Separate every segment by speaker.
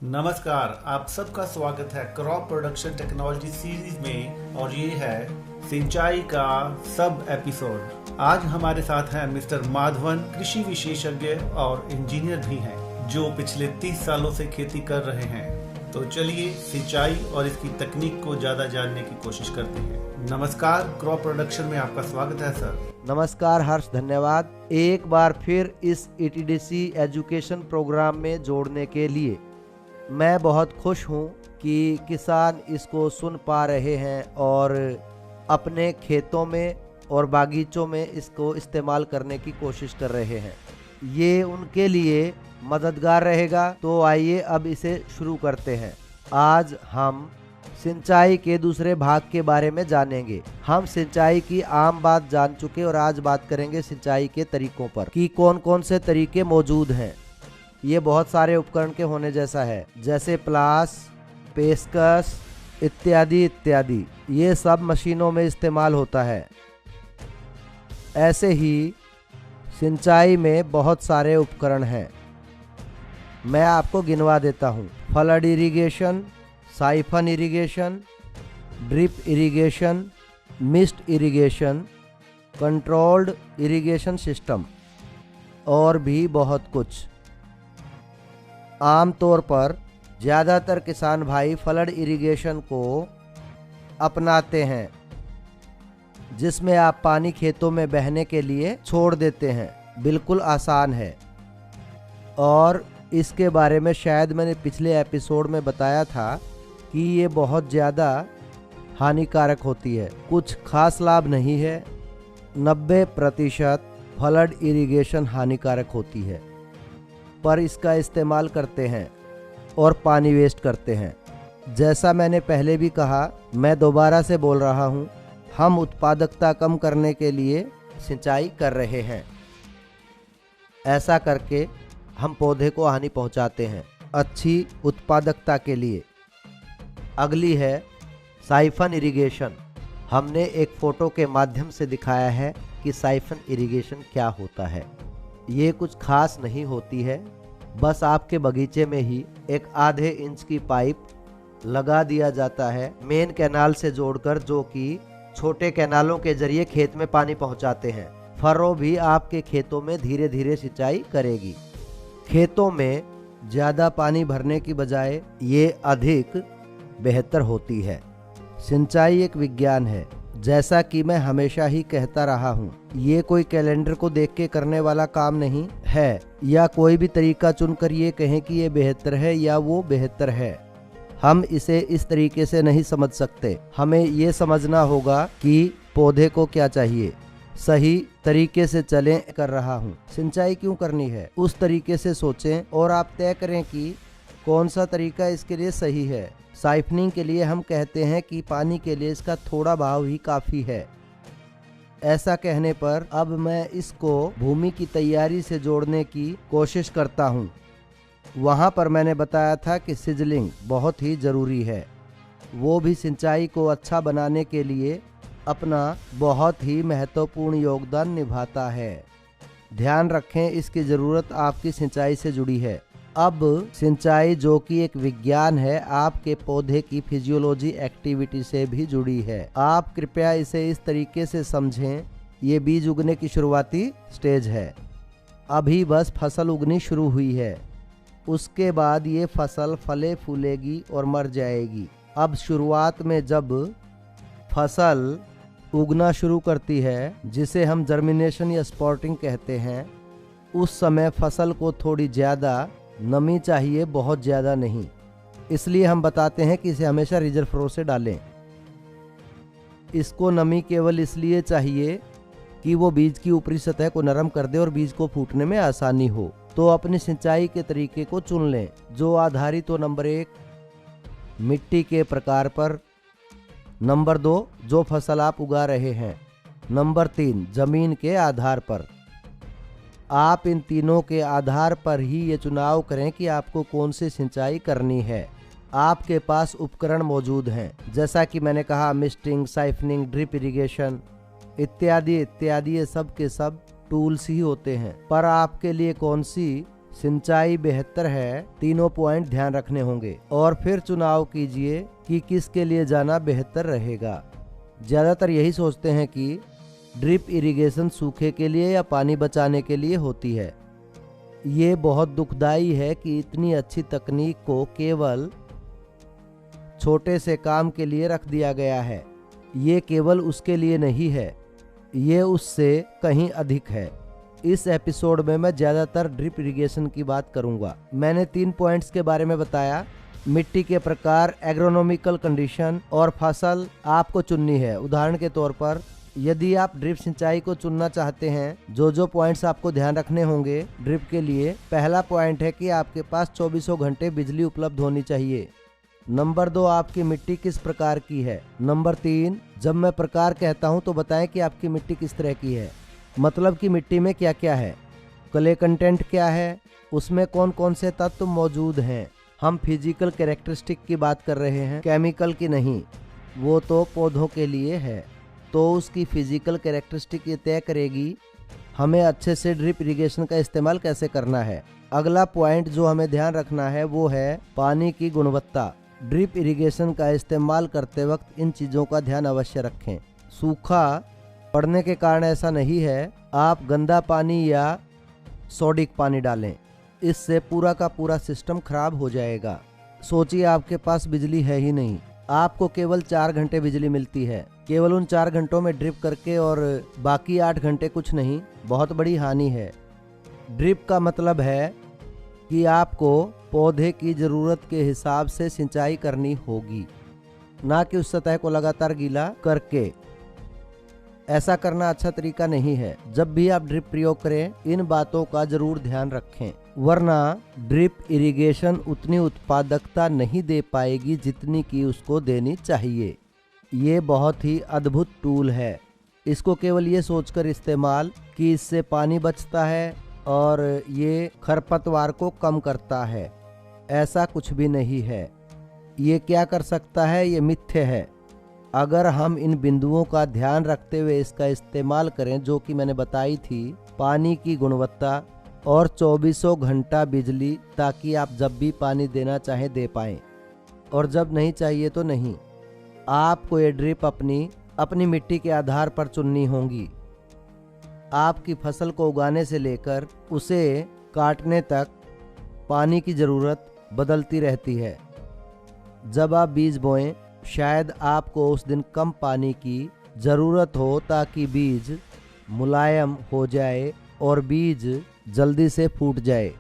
Speaker 1: नमस्कार, आप सबका स्वागत है क्रॉप प्रोडक्शन टेक्नोलॉजी सीरीज में और ये है सिंचाई का सब एपिसोड। आज हमारे साथ हैं मिस्टर माधवन, कृषि विशेषज्ञ और इंजीनियर भी हैं जो पिछले 30 सालों से खेती कर रहे हैं। तो चलिए सिंचाई और इसकी तकनीक को ज्यादा जानने की कोशिश करते हैं। नमस्कार, क्रॉप प्रोडक्शन में आपका स्वागत है सर।
Speaker 2: नमस्कार हर्ष, धन्यवाद एक बार फिर इस ETDC एजुकेशन प्रोग्राम में जोड़ने के लिए। मैं बहुत खुश हूँ कि किसान इसको सुन पा रहे हैं और अपने खेतों में और बागीचों में इसको इस्तेमाल करने की कोशिश कर रहे हैं। ये उनके लिए मददगार रहेगा। तो आइए अब इसे शुरू करते हैं। आज हम सिंचाई के दूसरे भाग के बारे में जानेंगे। हम सिंचाई की आम बात जान चुके और आज बात करेंगे सिंचाई के तरीकों पर कि कौन कौन से तरीके मौजूद हैं। ये बहुत सारे उपकरण के होने जैसा है, जैसे प्लास, पेचकस इत्यादि इत्यादि। ये सब मशीनों में इस्तेमाल होता है। ऐसे ही सिंचाई में बहुत सारे उपकरण हैं। मैं आपको गिनवा देता हूँ। Flood irrigation, siphon irrigation, drip irrigation, mist irrigation, controlled irrigation system और भी बहुत कुछ। आमतौर पर ज़्यादातर किसान भाई फ्लड इरिगेशन को अपनाते हैं, जिसमें आप पानी खेतों में बहने के लिए छोड़ देते हैं। बिल्कुल आसान है और इसके बारे में शायद मैंने पिछले एपिसोड में बताया था कि ये बहुत ज़्यादा हानिकारक होती है। कुछ खास लाभ नहीं है। 90% फ्लड इरिगेशन हानिकारक होती है, पर इसका इस्तेमाल करते हैं और पानी वेस्ट करते हैं। जैसा मैंने पहले भी कहा, मैं दोबारा से बोल रहा हूँ, हम उत्पादकता कम करने के लिए सिंचाई कर रहे हैं। ऐसा करके हम पौधे को हानि पहुँचाते हैं अच्छी उत्पादकता के लिए। अगली है साइफन इरिगेशन। हमने एक फ़ोटो के माध्यम से दिखाया है कि साइफन इरिगेशन क्या होता है। ये कुछ खास नहीं होती है, बस आपके बगीचे में ही एक आधे इंच की पाइप लगा दिया जाता है मेन कैनाल से जोड़कर, जो कि छोटे कैनालों के जरिए खेत में पानी पहुंचाते हैं। फरो भी आपके खेतों में धीरे धीरे सिंचाई करेगी। खेतों में ज़्यादा पानी भरने की बजाय ये अधिक बेहतर होती है। सिंचाई एक विज्ञान है, जैसा कि मैं हमेशा ही कहता रहा हूँ। ये कोई कैलेंडर को देख के करने वाला काम नहीं है, या कोई भी तरीका चुनकर ये कहें कि ये बेहतर है या वो बेहतर है। हम इसे इस तरीके से नहीं समझ सकते। हमें ये समझना होगा कि पौधे को क्या चाहिए। सही तरीके से चलें कर रहा हूँ। सिंचाई क्यों करनी है, उस तरीके से सोचें और आप तय करें कि कौन सा तरीका इसके लिए सही है। साइफनिंग के लिए हम कहते हैं कि पानी के लिए इसका थोड़ा बहाव ही काफ़ी है। ऐसा कहने पर अब मैं इसको भूमि की तैयारी से जोड़ने की कोशिश करता हूँ। वहाँ पर मैंने बताया था कि सिजलिंग बहुत ही ज़रूरी है। वो भी सिंचाई को अच्छा बनाने के लिए अपना बहुत ही महत्वपूर्ण योगदान निभाता है। ध्यान रखें, इसकी ज़रूरत आपकी सिंचाई से जुड़ी है। अब सिंचाई, जो कि एक विज्ञान है, आपके पौधे की फिजियोलॉजी एक्टिविटी से भी जुड़ी है। आप कृपया इसे इस तरीके से समझें, ये बीज उगने की शुरुआती स्टेज है। अभी बस फसल उगनी शुरू हुई है। उसके बाद ये फसल फले फूलेगी और मर जाएगी। अब शुरुआत में जब फसल उगना शुरू करती है, जिसे हम जर्मिनेशन या स्पॉटिंग कहते हैं, उस समय फसल को थोड़ी ज़्यादा नमी चाहिए, बहुत ज़्यादा नहीं। इसलिए हम बताते हैं कि इसे हमेशा रिजर्व फ्लो से डालें। इसको नमी केवल इसलिए चाहिए कि वो बीज की ऊपरी सतह को नरम कर दे और बीज को फूटने में आसानी हो। तो अपनी सिंचाई के तरीके को चुन लें, जो आधारित हो। नंबर 1, मिट्टी के प्रकार पर। नंबर 2, जो फसल आप उगा रहे हैं। नंबर 3, जमीन के आधार पर। आप इन तीनों के आधार पर ही ये चुनाव करें कि आपको कौन सी सिंचाई करनी है। आपके पास उपकरण मौजूद हैं, जैसा कि मैंने कहा, मिस्टिंग, साइफनिंग, ड्रिप इरिगेशन इत्यादि इत्यादि। ये सब के सब टूल्स ही होते हैं, पर आपके लिए कौन सी सिंचाई बेहतर है, तीनों पॉइंट ध्यान रखने होंगे और फिर चुनाव कीजिए कि किसके लिए जाना बेहतर रहेगा। ज़्यादातर यही सोचते हैं कि ड्रिप इरिगेशन सूखे के लिए या पानी बचाने के लिए होती है। ये बहुत दुखदाई है कि इतनी अच्छी तकनीक को केवल छोटे से काम के लिए रख दिया गया है। ये केवल उसके लिए नहीं है, ये उससे कहीं अधिक है। इस एपिसोड में मैं ज़्यादातर ड्रिप इरिगेशन की बात करूंगा। मैंने 3 पॉइंट्स के बारे में बताया। मिट्टी के प्रकार, एग्रोनॉमिकल कंडीशन और फसल आपको चुननी है। उदाहरण के तौर पर यदि आप ड्रिप सिंचाई को चुनना चाहते हैं, जो पॉइंट्स आपको ध्यान रखने होंगे ड्रिप के लिए। पहला पॉइंट है कि आपके पास 24 घंटे बिजली उपलब्ध होनी चाहिए। नंबर 2, आपकी मिट्टी किस प्रकार की है। नंबर 3, जब मैं प्रकार कहता हूं तो बताएं कि आपकी मिट्टी किस तरह की है। मतलब कि मिट्टी में क्या क्या है, क्ले कंटेंट क्या है, उसमें कौन कौन से तत्व मौजूद हैं। हम फिजिकल कैरेक्टरिस्टिक की बात कर रहे हैं, केमिकल की नहीं। वो तो पौधों के लिए है, तो उसकी फिजिकल कैरेक्टरिस्टिक ये तय करेगी हमें अच्छे से ड्रिप इरिगेशन का इस्तेमाल कैसे करना है। अगला पॉइंट जो हमें ध्यान रखना है वो है पानी की गुणवत्ता। ड्रिप इरिगेशन का इस्तेमाल करते वक्त इन चीज़ों का ध्यान अवश्य रखें। सूखा पड़ने के कारण ऐसा नहीं है आप गंदा पानी या सोडिक पानी डालें, इससे पूरा का पूरा सिस्टम खराब हो जाएगा। सोचिए आपके पास बिजली है ही नहीं, आपको केवल 4 घंटे बिजली मिलती है। केवल उन 4 घंटों में ड्रिप करके और बाकी 8 घंटे कुछ नहीं, बहुत बड़ी हानि है। ड्रिप का मतलब है कि आपको पौधे की ज़रूरत के हिसाब से सिंचाई करनी होगी, ना कि उस सतह को लगातार गीला करके। ऐसा करना अच्छा तरीका नहीं है। जब भी आप ड्रिप प्रयोग करें इन बातों का जरूर ध्यान रखें, वरना ड्रिप इरिगेशन उतनी उत्पादकता नहीं दे पाएगी जितनी कि उसको देनी चाहिए। ये बहुत ही अद्भुत टूल है। इसको केवल ये सोचकर इस्तेमाल कि इससे पानी बचता है और ये खरपतवार को कम करता है, ऐसा कुछ भी नहीं है। ये क्या कर सकता है, ये मिथ्य है। अगर हम इन बिंदुओं का ध्यान रखते हुए इसका इस्तेमाल करें जो कि मैंने बताई थी, पानी की गुणवत्ता और 24 घंटा बिजली, ताकि आप जब भी पानी देना चाहें दे पाएं और जब नहीं चाहिए तो नहीं। आपको ये ड्रिप अपनी मिट्टी के आधार पर चुननी होंगी। आपकी फसल को उगाने से लेकर उसे काटने तक पानी की ज़रूरत बदलती रहती है। जब आप बीज बोएं, शायद आपको उस दिन कम पानी की ज़रूरत हो ताकि बीज मुलायम हो जाए और बीज जल्दी से फूट जाए,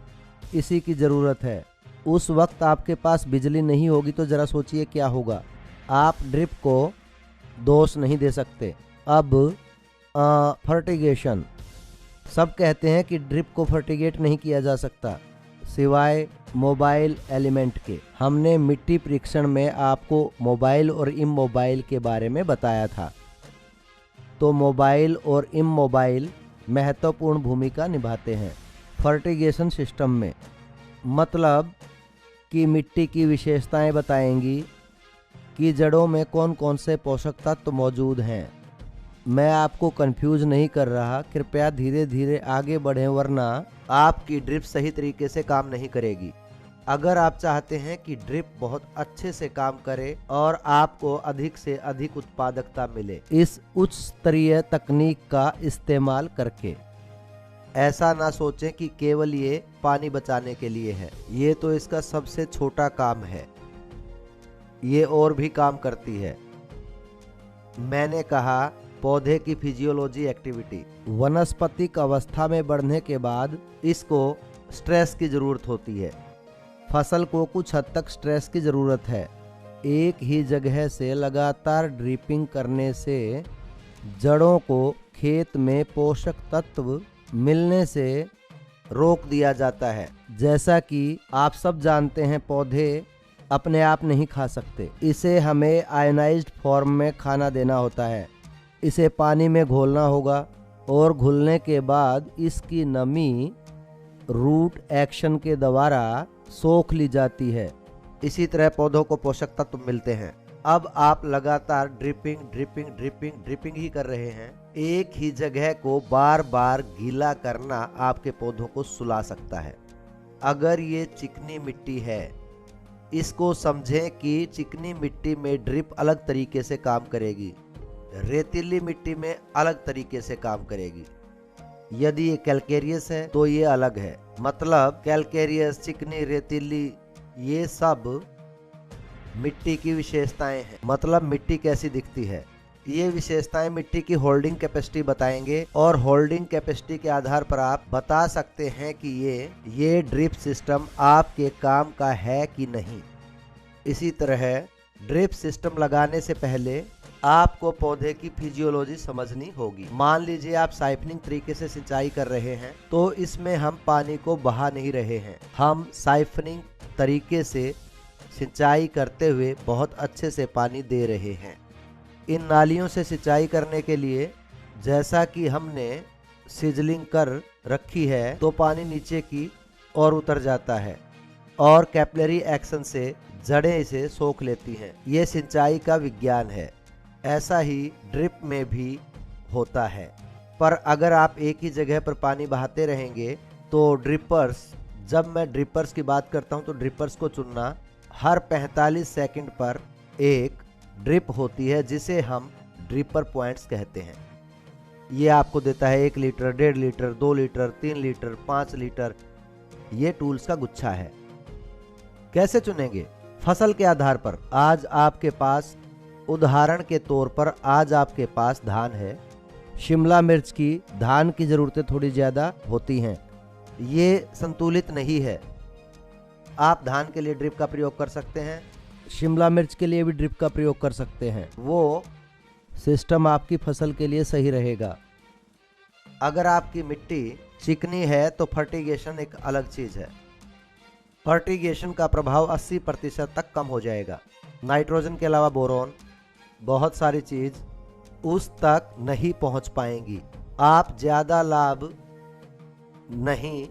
Speaker 2: इसी की ज़रूरत है। उस वक्त आपके पास बिजली नहीं होगी तो ज़रा सोचिए क्या होगा। आप ड्रिप को दोष नहीं दे सकते। अब फर्टिगेशन, सब कहते हैं कि ड्रिप को फर्टिगेट नहीं किया जा सकता सिवाय मोबाइल एलिमेंट के। हमने मिट्टी परीक्षण में आपको मोबाइल और इमोबाइल के बारे में बताया था। तो मोबाइल और इमोबाइल महत्वपूर्ण भूमिका निभाते हैं फर्टिगेशन सिस्टम में। मतलब कि मिट्टी की विशेषताएं बताएंगी कि जड़ों में कौन कौन से पोषक तत्व मौजूद हैं। मैं आपको कंफ्यूज नहीं कर रहा, कृपया धीरे धीरे आगे बढ़ें, वरना आपकी ड्रिप सही तरीके से काम नहीं करेगी। अगर आप चाहते हैं कि ड्रिप बहुत अच्छे से काम करे और आपको अधिक से अधिक उत्पादकता मिले इस उच्च स्तरीय तकनीक का इस्तेमाल करके, ऐसा ना सोचें कि केवल ये पानी बचाने के लिए है। ये तो इसका सबसे छोटा काम है, ये और भी काम करती है। मैंने कहा पौधे की फिजियोलॉजी एक्टिविटी। वनस्पतिक अवस्था में बढ़ने के बाद इसको स्ट्रेस की ज़रूरत होती है। फसल को कुछ हद तक स्ट्रेस की ज़रूरत है। एक ही जगह से लगातार ड्रिपिंग करने से जड़ों को खेत में पोषक तत्व मिलने से रोक दिया जाता है। जैसा कि आप सब जानते हैं, पौधे अपने आप नहीं खा सकते, इसे हमें आयनाइज्ड फॉर्म में खाना देना होता है। इसे पानी में घोलना होगा और घुलने के बाद इसकी नमी रूट एक्शन के द्वारा सोख ली जाती है। इसी तरह पौधों को पोषक तत्व मिलते हैं। अब आप लगातार ड्रिपिंग ही कर रहे हैं। एक ही जगह को बार बार गीला करना आपके पौधों को सुला सकता है। अगर ये चिकनी मिट्टी है, इसको समझें कि चिकनी मिट्टी में ड्रिप अलग तरीके से काम करेगी, रेतीली मिट्टी में अलग तरीके से काम करेगी। यदि ये कैलकेरियस है तो ये अलग है। मतलब कैलकेरियस, चिकनी, रेतीली, ये सब मिट्टी की विशेषताएं हैं। मतलब मिट्टी कैसी दिखती है, ये विशेषताएं मिट्टी की होल्डिंग कैपेसिटी बताएंगे और होल्डिंग कैपेसिटी के आधार पर आप बता सकते हैं कि ये ड्रिप सिस्टम आपके काम का है कि नहीं। इसी तरह ड्रिप सिस्टम लगाने से पहले आपको पौधे की फिजियोलॉजी समझनी होगी। मान लीजिए आप साइफनिंग तरीके से सिंचाई कर रहे हैं, तो इसमें हम पानी को बहा नहीं रहे हैं, हम साइफनिंग तरीके से सिंचाई करते हुए बहुत अच्छे से पानी दे रहे हैं। इन नालियों से सिंचाई करने के लिए जैसा कि हमने सिजलिंग कर रखी है, तो पानी नीचे की ओर उतर जाता है और कैपिलरी एक्शन से जड़ें इसे सोख लेती हैं। ये सिंचाई का विज्ञान है। ऐसा ही ड्रिप में भी होता है। पर अगर आप एक ही जगह पर पानी बहाते रहेंगे तो ड्रिपर्स, जब मैं ड्रिपर्स की बात करता हूं तो ड्रिपर्स को चुनना, हर 45 सेकंड पर एक ड्रिप होती है जिसे हम ड्रिपर पॉइंट्स कहते हैं। ये आपको देता है 1 litre, 1.5 litre, 2 litre, 3 litre, 5 litre. ये टूल्स का गुच्छा है। कैसे चुनेंगे? फसल के आधार पर। आज आपके पास, उदाहरण के तौर पर आज आपके पास धान है, शिमला मिर्च की धान की ज़रूरतें थोड़ी ज़्यादा होती हैं, ये संतुलित नहीं है। आप धान के लिए ड्रिप का प्रयोग कर सकते हैं, शिमला मिर्च के लिए भी ड्रिप का प्रयोग कर सकते हैं। वो सिस्टम आपकी फसल के लिए सही रहेगा। अगर आपकी मिट्टी चिकनी है तो फर्टिगेशन एक अलग चीज़ है। फर्टिगेशन का प्रभाव 80% तक कम हो जाएगा। नाइट्रोजन के अलावा बोरोन, बहुत सारी चीज़ उस तक नहीं पहुंच पाएंगी। आप ज़्यादा लाभ नहीं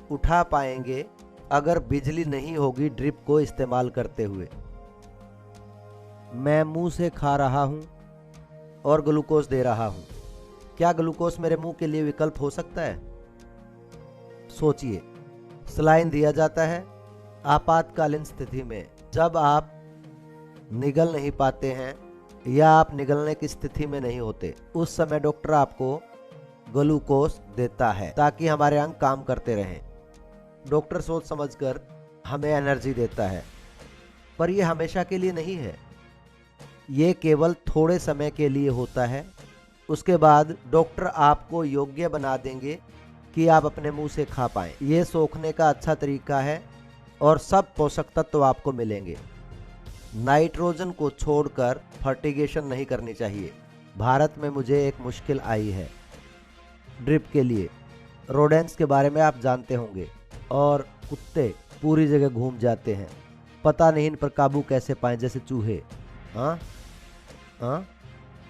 Speaker 2: उठा पाएंगे अगर बिजली नहीं होगी ड्रिप को इस्तेमाल करते हुए। मैं मुंह से खा रहा हूं और ग्लूकोज दे रहा हूं, क्या ग्लूकोज मेरे मुंह के लिए विकल्प हो सकता है? सोचिए। सलाइन दिया जाता है आपातकालीन स्थिति में, जब आप निगल नहीं पाते हैं या आप निगलने की स्थिति में नहीं होते, उस समय डॉक्टर आपको ग्लूकोज देता है ताकि हमारे अंग काम करते रहें। डॉक्टर सोच समझकर हमें एनर्जी देता है, पर यह हमेशा के लिए नहीं है, ये केवल थोड़े समय के लिए होता है। उसके बाद डॉक्टर आपको योग्य बना देंगे कि आप अपने मुंह से खा पाएं। ये सोखने का अच्छा तरीका है और सब पोषक तत्व आपको मिलेंगे। नाइट्रोजन को छोड़कर फर्टिगेशन नहीं करनी चाहिए। भारत में मुझे एक मुश्किल आई है ड्रिप के लिए। रोडेंट्स के बारे में आप जानते होंगे, और कुत्ते पूरी जगह घूम जाते हैं, पता नहीं इन पर काबू कैसे पाएं, जैसे चूहे। हाँ,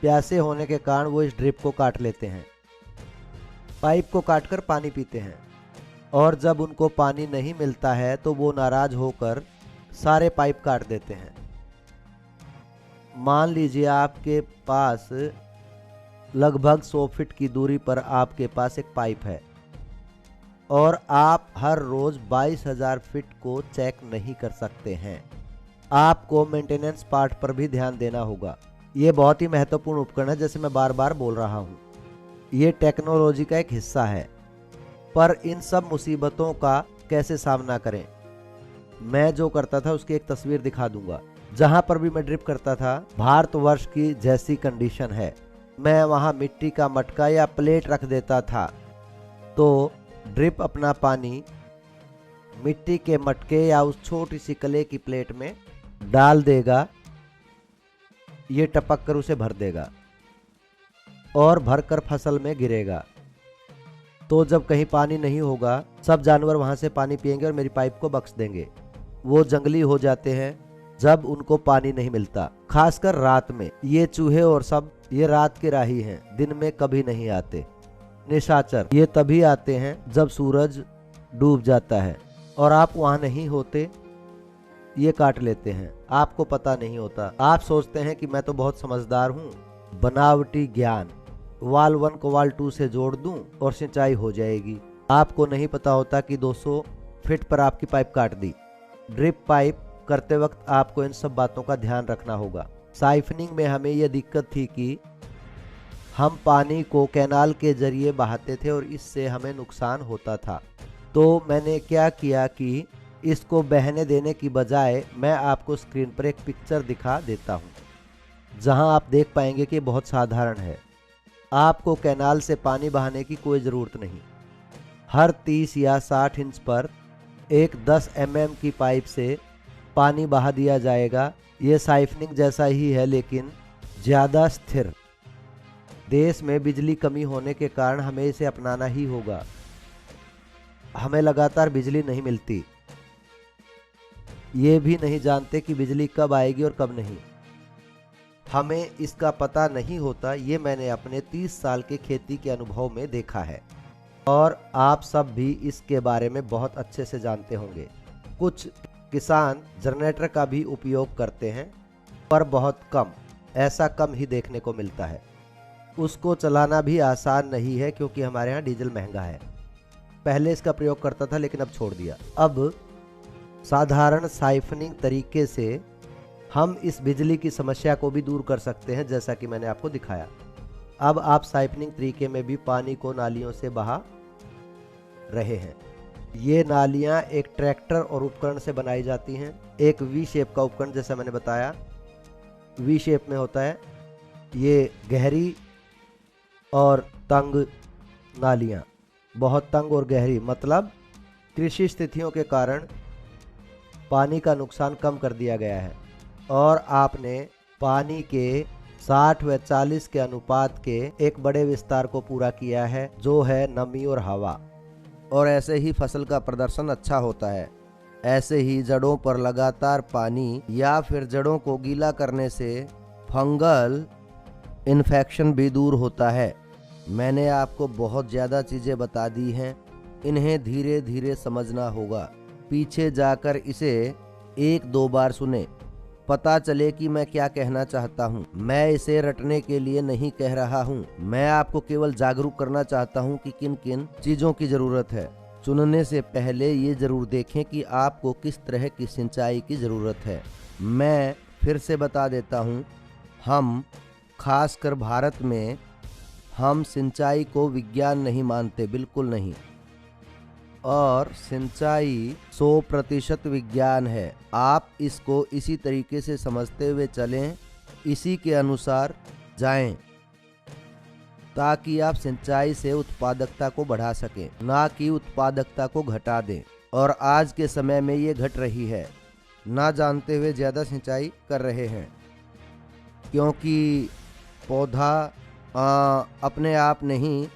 Speaker 2: प्यासे होने के कारण वो इस ड्रिप को काट लेते हैं, पाइप को काटकर पानी पीते हैं, और जब उनको पानी नहीं मिलता है तो वो नाराज होकर सारे पाइप काट देते हैं। मान लीजिए आपके पास लगभग 100 फीट की दूरी पर आपके पास एक पाइप है और आप हर रोज 22,000 फीट को चेक नहीं कर सकते हैं। आपको मेंटेनेंस पार्ट पर भी ध्यान देना होगा। ये बहुत ही महत्वपूर्ण उपकरण है, जैसे मैं बार बार बोल रहा हूँ। ये टेक्नोलॉजी का एक हिस्सा है, पर इन सब मुसीबतों का कैसे सामना करें, मैं जो करता था उसकी एक तस्वीर दिखा दूंगा। जहां पर भी मैं ड्रिप करता था, भारतवर्ष की जैसी कंडीशन है, मैं वहां मिट्टी का मटका या प्लेट रख देता था, तो ड्रिप अपना पानी मिट्टी के मटके या उस छोटी सी कले की प्लेट में डाल देगा। ये टपक कर उसे भर देगा और भरकर फसल में गिरेगा। तो जब कहीं पानी नहीं होगा, सब जानवर वहां से पानी पिएंगे और मेरी पाइप को बख्श देंगे। वो जंगली हो जाते हैं जब उनको पानी नहीं मिलता, खासकर रात में। ये चूहे और सब ये रात के राही हैं, दिन में कभी नहीं आते। निशाचर ये तभी आते हैं जब सूरज डूब जाता है और आप वहां नहीं होते, ये काट लेते हैं। आपको पता नहीं होता, आप सोचते हैं कि मैं तो बहुत समझदार हूँ, बनावटी ज्ञान, वाल 1 को वाल 2 से जोड़ दूं और सिंचाई हो जाएगी। आपको नहीं पता होता कि 200 फिट पर आपकी पाइप काट दी। ड्रिप पाइप करते वक्त आपको इन सब बातों का ध्यान रखना होगा। साइफनिंग में हमें यह दिक्कत थी कि हम पानी को कैनाल के जरिए बहाते थे और इससे हमें नुकसान होता था। तो मैंने क्या किया कि इसको बहने देने की बजाय मैं आपको स्क्रीन पर एक पिक्चर दिखा देता हूँ, जहाँ आप देख पाएंगे कि बहुत साधारण है। आपको कैनाल से पानी बहाने की कोई ज़रूरत नहीं। हर 30 या 60 इंच पर एक 10 mm की पाइप से पानी बहा दिया जाएगा। ये साइफनिंग जैसा ही है लेकिन ज़्यादा स्थिर। देश में बिजली कमी होने के कारण हमें इसे अपनाना ही होगा। हमें लगातार बिजली नहीं मिलती, ये भी नहीं जानते कि बिजली कब आएगी और कब नहीं। हमें इसका पता नहीं होता। ये मैंने अपने 30 साल के खेती के अनुभव में देखा है और आप सब भी इसके बारे में बहुत अच्छे से जानते होंगे। कुछ किसान जनरेटर का भी उपयोग करते हैं पर बहुत कम, ऐसा कम ही देखने को मिलता है। उसको चलाना भी आसान नहीं है क्योंकि हमारे यहाँ डीजल महंगा है। पहले इसका प्रयोग करता था लेकिन अब छोड़ दिया। अब साधारण साइफनिंग तरीके से हम इस बिजली की समस्या को भी दूर कर सकते हैं, जैसा कि मैंने आपको दिखाया। अब आप साइफनिंग तरीके में भी पानी को नालियों से बहा रहे हैं। ये नालियाँ एक ट्रैक्टर और उपकरण से बनाई जाती हैं। एक वी शेप का उपकरण, जैसा मैंने बताया, वी शेप में होता है। ये गहरी और तंग नालियाँ, बहुत तंग और गहरी, मतलब कृषि स्थितियों के कारण पानी का नुकसान कम कर दिया गया है और आपने पानी के 60 व 40 के अनुपात के एक बड़े विस्तार को पूरा किया है, जो है नमी और हवा। और ऐसे ही फसल का प्रदर्शन अच्छा होता है। ऐसे ही जड़ों पर लगातार पानी या फिर जड़ों को गीला करने से फंगल इन्फेक्शन भी दूर होता है। मैंने आपको बहुत ज़्यादा चीज़ें बता दी हैं, इन्हें धीरे धीरे समझना होगा। पीछे जाकर इसे 1-2 बार सुने, पता चले कि मैं क्या कहना चाहता हूँ। मैं इसे रटने के लिए नहीं कह रहा हूँ, मैं आपको केवल जागरूक करना चाहता हूँ कि किन किन चीज़ों की ज़रूरत है। चुनने से पहले ये ज़रूर देखें कि आपको किस तरह की सिंचाई की ज़रूरत है। मैं फिर से बता देता हूँ, हम खासकर भारत में हम सिंचाई को विज्ञान नहीं मानते, बिल्कुल नहीं। और सिंचाई 100% विज्ञान है। आप इसको इसी तरीके से समझते हुए चलें, इसी के अनुसार जाएं, ताकि आप सिंचाई से उत्पादकता को बढ़ा सकें, ना कि उत्पादकता को घटा दें। और आज के समय में ये घट रही है, ना जानते हुए ज़्यादा सिंचाई कर रहे हैं, क्योंकि पौधा अपने आप नहीं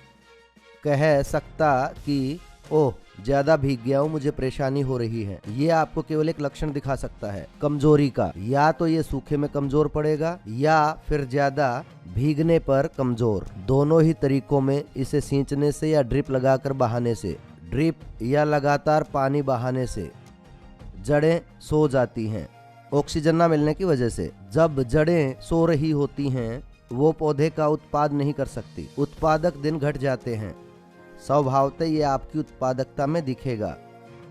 Speaker 2: कह सकता कि ओह ज़्यादा भीग गया हूँ, मुझे परेशानी हो रही है। ये आपको केवल एक लक्षण दिखा सकता है कमजोरी का। या तो ये सूखे में कमजोर पड़ेगा या फिर ज़्यादा भीगने पर कमजोर। दोनों ही तरीकों में इसे सींचने से या ड्रिप लगाकर बहाने से, ड्रिप या लगातार पानी बहाने से जड़ें सो जाती हैं ऑक्सीजन ना मिलने की वजह से। जब जड़ें सो रही होती हैं वो पौधे का उत्पाद नहीं कर सकती, उत्पादक दिन घट जाते हैं। स्वभावतः ये आपकी उत्पादकता में दिखेगा।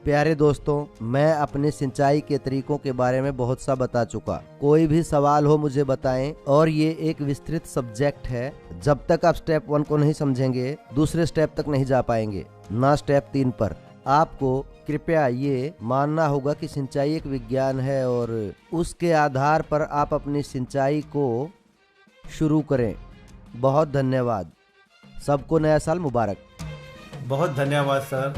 Speaker 2: प्यारे दोस्तों, मैं अपने सिंचाई के तरीकों के बारे में बहुत सा बता चुका। कोई भी सवाल हो मुझे बताएं। और ये एक विस्तृत सब्जेक्ट है। जब तक आप स्टेप 1 को नहीं समझेंगे दूसरे स्टेप तक नहीं जा पाएंगे, ना स्टेप 3 पर। आपको कृपया ये मानना होगा कि सिंचाई एक विज्ञान है और उसके आधार पर आप अपनी सिंचाई को शुरू करें। बहुत धन्यवाद। सबको नया साल मुबारक।
Speaker 1: बहुत धन्यवाद सर,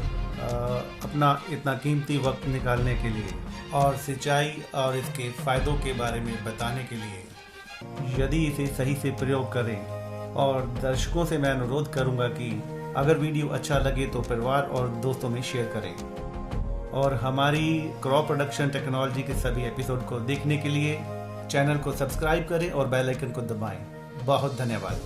Speaker 1: अपना इतना कीमती वक्त निकालने के लिए और सिंचाई और इसके फ़ायदों के बारे में बताने के लिए। यदि इसे सही से प्रयोग करें, और दर्शकों से मैं अनुरोध करूंगा कि अगर वीडियो अच्छा लगे तो परिवार और दोस्तों में शेयर करें। और हमारी क्रॉप प्रोडक्शन टेक्नोलॉजी के सभी एपिसोड को देखने के लिए चैनल को सब्सक्राइब करें और बेल आइकन को दबाएं। बहुत धन्यवाद।